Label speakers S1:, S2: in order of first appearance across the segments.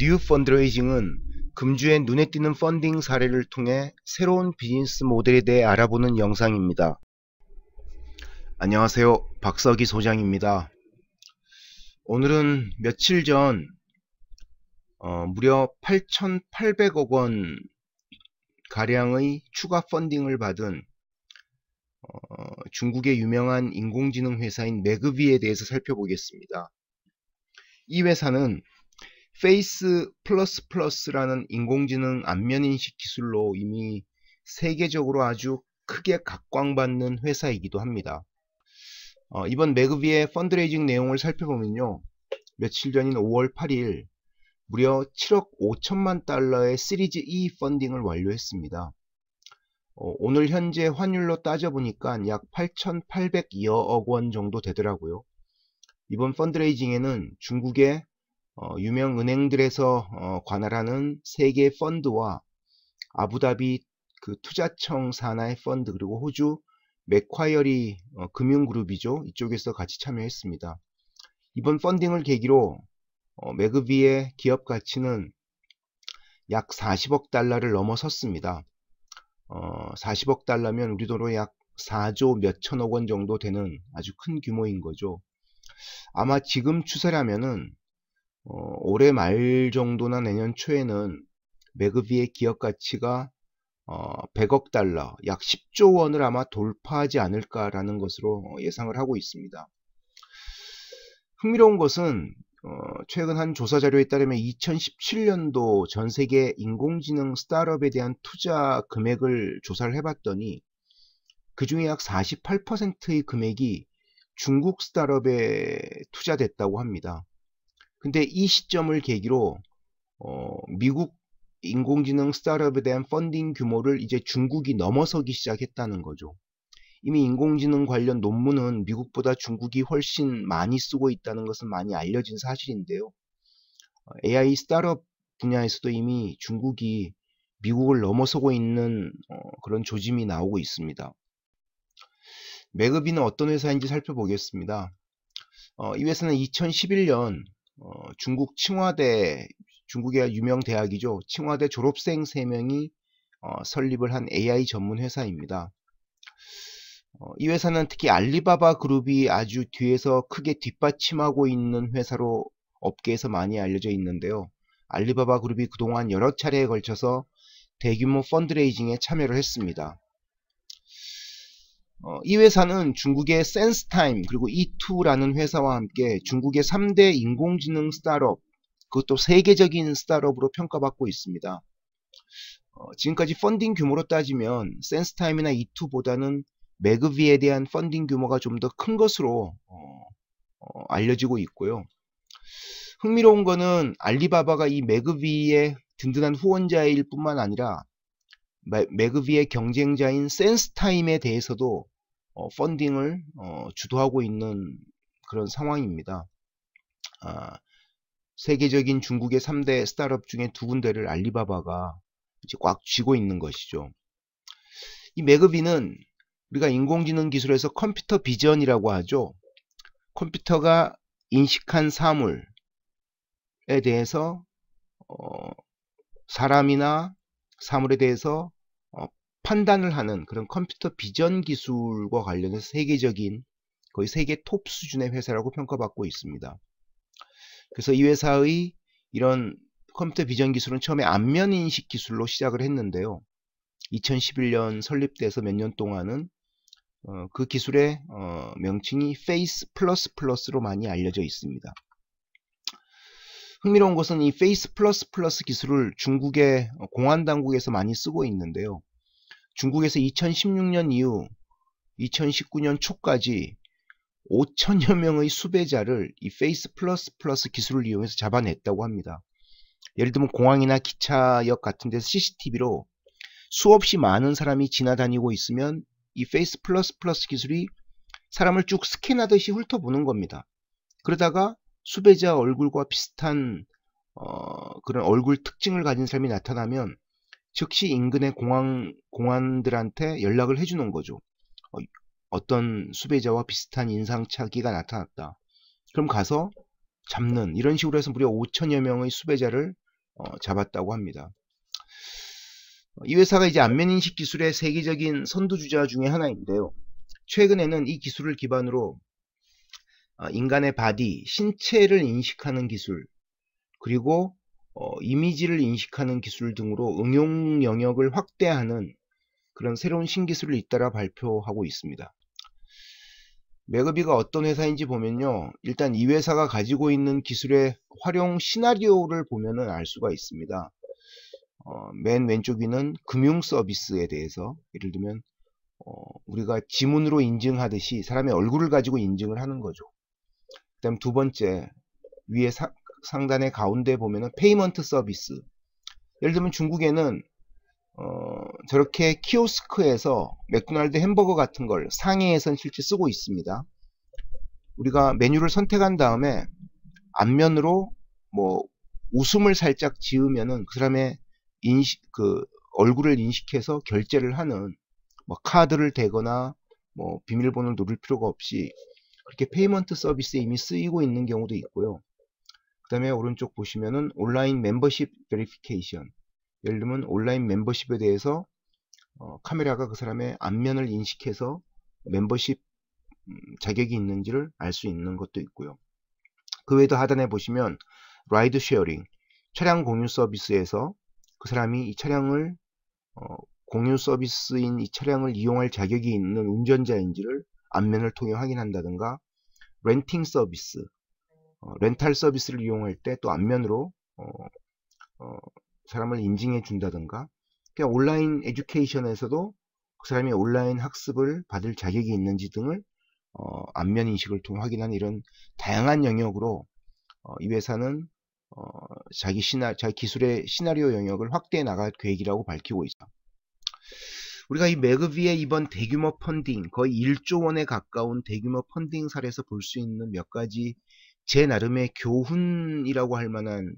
S1: 뉴 펀드레이징은 금주의 눈에 띄는 펀딩 사례를 통해 새로운 비즈니스 모델에 대해 알아보는 영상입니다. 안녕하세요. 박석희 소장입니다. 오늘은 며칠 전 무려 8,800억 원 가량의 추가 펀딩을 받은 중국의 유명한 인공지능 회사인 매그비에 대해서 살펴보겠습니다. 이 회사는 페이스 플러스 플러스라는 인공지능 안면인식 기술로 이미 세계적으로 아주 크게 각광받는 회사이기도 합니다. 이번 매그비의 펀드레이징 내용을 살펴보면요, 며칠 전인 5월 8일 무려 7억 5천만 달러의 시리즈 E 펀딩을 완료했습니다. 오늘 현재 환율로 따져보니까 약 8,800여 원 정도 되더라고요. 이번 펀드레이징에는 중국의 유명 은행들에서 관할하는 세계 펀드와 아부다비 그 투자청 산하의 펀드, 그리고 호주 맥콰이어리 금융그룹이죠. 이쪽에서 같이 참여했습니다. 이번 펀딩을 계기로 매그비의 기업 가치는 약 40억 달러를 넘어섰습니다. 40억 달러면 우리 돈으로 약 4조 몇천억 원 정도 되는 아주 큰 규모인 거죠. 아마 지금 추세라면은 올해 말 정도나 내년 초에는 매그비의 기업 가치가 100억 달러, 약 10조 원을 아마 돌파하지 않을까라는 것으로 예상을 하고 있습니다. 흥미로운 것은 최근 한 조사 자료에 따르면 2017년도 전 세계 인공지능 스타트업에 대한 투자 금액을 조사를 해봤더니 그 중에 약 48%의 금액이 중국 스타트업에 투자됐다고 합니다. 근데 이 시점을 계기로 미국 인공지능 스타트업에 대한 펀딩 규모를 이제 중국이 넘어서기 시작했다는 거죠. 이미 인공지능 관련 논문은 미국보다 중국이 훨씬 많이 쓰고 있다는 것은 많이 알려진 사실인데요. AI 스타트업 분야에서도 이미 중국이 미국을 넘어서고 있는 그런 조짐이 나오고 있습니다. 매그비는 어떤 회사인지 살펴보겠습니다. 이 회사는 2011년 중국 칭화대, 중국의 유명 대학이죠. 칭화대 졸업생 3명이 설립을 한 AI 전문 회사입니다. 이 회사는 특히 알리바바 그룹이 아주 뒤에서 크게 뒷받침하고 있는 회사로 업계에서 많이 알려져 있는데요. 알리바바 그룹이 그동안 여러 차례에 걸쳐서 대규모 펀드레이징에 참여를 했습니다. 이 회사는 중국의 센스타임 그리고 E2라는 회사와 함께 중국의 3대 인공지능 스타트업, 그것도 세계적인 스타트업으로 평가받고 있습니다. 지금까지 펀딩 규모로 따지면 센스타임이나 E2보다는 매그비에 대한 펀딩 규모가 좀 더 큰 것으로 알려지고 있고요. 흥미로운 거는 알리바바가 이 매그비의 든든한 후원자일 뿐만 아니라 매그비의 경쟁자인 센스타임에 대해서도 펀딩을 주도하고 있는 그런 상황입니다. 세계적인 중국의 3대 스타트업 중에 2군데를 알리바바가 이제 꽉 쥐고 있는 것이죠. 이 매그비는 우리가 인공지능 기술에서 컴퓨터 비전이라고 하죠. 컴퓨터가 인식한 사물에 대해서 사람이나 사물에 대해서 판단을 하는 그런 컴퓨터 비전 기술과 관련해서 세계적인, 거의 세계 톱 수준의 회사라고 평가받고 있습니다. 그래서 이 회사의 이런 컴퓨터 비전 기술은 처음에 안면 인식 기술로 시작을 했는데요. 2011년 설립돼서 몇 년 동안은 그 기술의 명칭이 페이스 플러스 플러스로 많이 알려져 있습니다. 흥미로운 것은 이 페이스 플러스 플러스 기술을 중국의 공안 당국에서 많이 쓰고 있는데요. 중국에서 2016년 이후 2019년 초까지 5천여 명의 수배자를 이 페이스 플러스 플러스 기술을 이용해서 잡아냈다고 합니다. 예를 들면 공항이나 기차역 같은 데서 CCTV로 수없이 많은 사람이 지나다니고 있으면 이 페이스 플러스 플러스 기술이 사람을 쭉 스캔하듯이 훑어보는 겁니다. 그러다가 수배자 얼굴과 비슷한 그런 얼굴 특징을 가진 사람이 나타나면 즉시 인근의 공안들한테 연락을 해주는 거죠. 어떤 수배자와 비슷한 인상착의가 나타났다. 그럼 가서 잡는, 이런 식으로 해서 무려 5천여 명의 수배자를 잡았다고 합니다. 이 회사가 이제 안면인식 기술의 세계적인 선두주자 중에 하나인데요. 최근에는 이 기술을 기반으로 인간의 바디, 신체를 인식하는 기술, 그리고 이미지를 인식하는 기술 등으로 응용 영역을 확대하는 그런 새로운 신기술을 잇따라 발표하고 있습니다. 매그비가 어떤 회사인지 보면요, 일단 이 회사가 가지고 있는 기술의 활용 시나리오를 보면은 알 수가 있습니다. 맨 왼쪽 위는 금융 서비스에 대해서, 예를 들면 우리가 지문으로 인증하듯이 사람의 얼굴을 가지고 인증을 하는 거죠. 그 다음 두 번째, 위에 상단의 가운데 보면은 페이먼트 서비스. 예를 들면 중국에는 저렇게 키오스크에서 맥도날드 햄버거 같은 걸 상해에선 실제 쓰고 있습니다. 우리가 메뉴를 선택한 다음에 앞면으로 뭐 웃음을 살짝 지으면은 그 사람의 얼굴을 인식해서 결제를 하는, 뭐 카드를 대거나 뭐 비밀번호를 누를 필요가 없이 그렇게 페이먼트 서비스에 이미 쓰이고 있는 경우도 있고요. 그 다음에 오른쪽 보시면은 온라인 멤버십 베리피케이션. 예를 들면 온라인 멤버십에 대해서 카메라가 그 사람의 안면을 인식해서 멤버십 자격이 있는지를 알 수 있는 것도 있고요. 그 외에도 하단에 보시면 라이드 쉐어링, 차량 공유 서비스에서 그 사람이 이 차량을 공유 서비스인 이 차량을 이용할 자격이 있는 운전자인지를 안면을 통해 확인한다든가, 렌팅 서비스, 렌탈 서비스를 이용할 때 또 안면으로 사람을 인증해 준다든가, 그냥 온라인 에듀케이션에서도 그 사람이 온라인 학습을 받을 자격이 있는지 등을 안면 인식을 통해 확인하는 이런 다양한 영역으로 이 회사는 자기 기술의 시나리오 영역을 확대해 나갈 계획이라고 밝히고 있다. 우리가 이 매그비의 이번 대규모 펀딩, 거의 1조 원에 가까운 대규모 펀딩 사례에서 볼 수 있는 몇 가지 제 나름의 교훈이라고 할 만한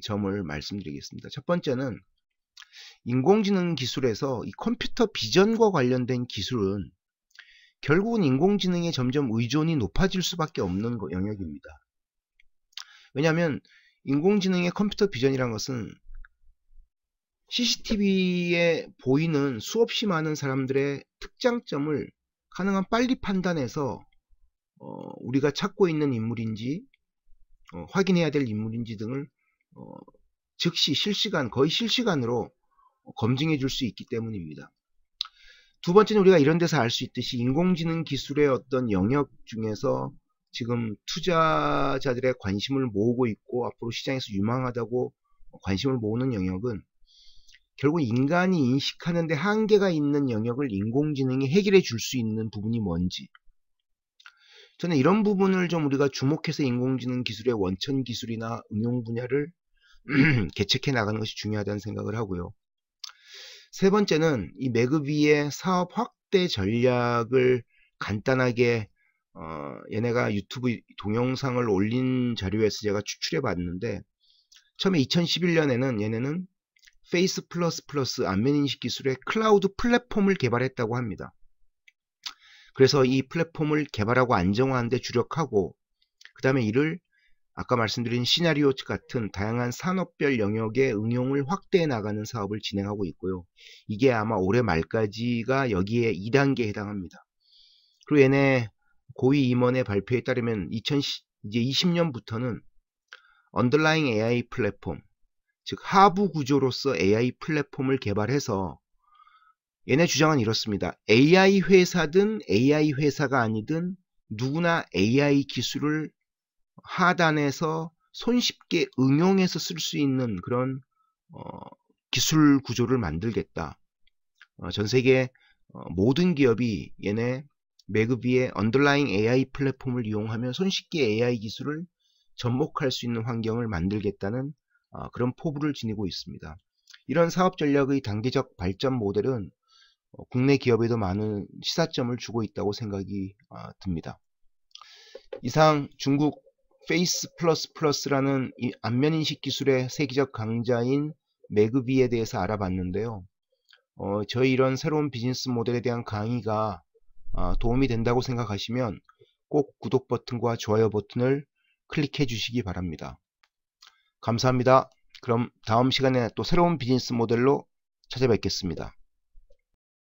S1: 점을 말씀드리겠습니다. 첫 번째는 인공지능 기술에서 이 컴퓨터 비전과 관련된 기술은 결국은 인공지능에 점점 의존이 높아질 수밖에 없는 영역입니다. 왜냐하면 인공지능의 컴퓨터 비전이란 것은 CCTV에 보이는 수없이 많은 사람들의 특장점을 가능한 빨리 판단해서 우리가 찾고 있는 인물인지 확인해야 될 인물인지 등을 즉시 실시간, 거의 실시간으로 검증해 줄 수 있기 때문입니다. 두 번째는 우리가 이런 데서 알 수 있듯이 인공지능 기술의 어떤 영역 중에서 지금 투자자들의 관심을 모으고 있고 앞으로 시장에서 유망하다고 관심을 모으는 영역은 결국 인간이 인식하는 데 한계가 있는 영역을 인공지능이 해결해 줄 수 있는 부분이 뭔지, 저는 이런 부분을 좀 우리가 주목해서 인공지능 기술의 원천 기술이나 응용 분야를 개척해 나가는 것이 중요하다는 생각을 하고요. 세 번째는 이 매그비의 사업 확대 전략을 간단하게 얘네가 유튜브 동영상을 올린 자료에서 제가 추출해 봤는데, 처음에 2011년에는 얘네는 페이스++ 안면인식 기술의 클라우드 플랫폼을 개발했다고 합니다. 그래서 이 플랫폼을 개발하고 안정화하는 데 주력하고, 그 다음에 이를 아까 말씀드린 시나리오 같은 다양한 산업별 영역의 응용을 확대해 나가는 사업을 진행하고 있고요. 이게 아마 올해 말까지가 여기에 2단계에 해당합니다. 그리고 얘네 고위 임원의 발표에 따르면 이제 20년부터는 언더라잉 AI 플랫폼, 즉 하부 구조로서 AI 플랫폼을 개발해서, 얘네 주장은 이렇습니다. AI 회사든 AI 회사가 아니든 누구나 AI 기술을 하단에서 손쉽게 응용해서 쓸 수 있는 그런 기술 구조를 만들겠다. 전 세계 모든 기업이 얘네 매그비의 언더라잉 AI 플랫폼을 이용하면 손쉽게 AI 기술을 접목할 수 있는 환경을 만들겠다는 그런 포부를 지니고 있습니다. 이런 사업 전략의 단계적 발전 모델은 국내 기업에도 많은 시사점을 주고 있다고 생각이 듭니다. 이상 중국 페이스++라는 이 안면인식 기술의 세계적 강자인 매그비에 대해서 알아봤는데요. 저희 이런 새로운 비즈니스 모델에 대한 강의가 도움이 된다고 생각하시면 꼭 구독 버튼과 좋아요 버튼을 클릭해 주시기 바랍니다. 감사합니다. 그럼 다음 시간에 또 새로운 비즈니스 모델로 찾아뵙겠습니다.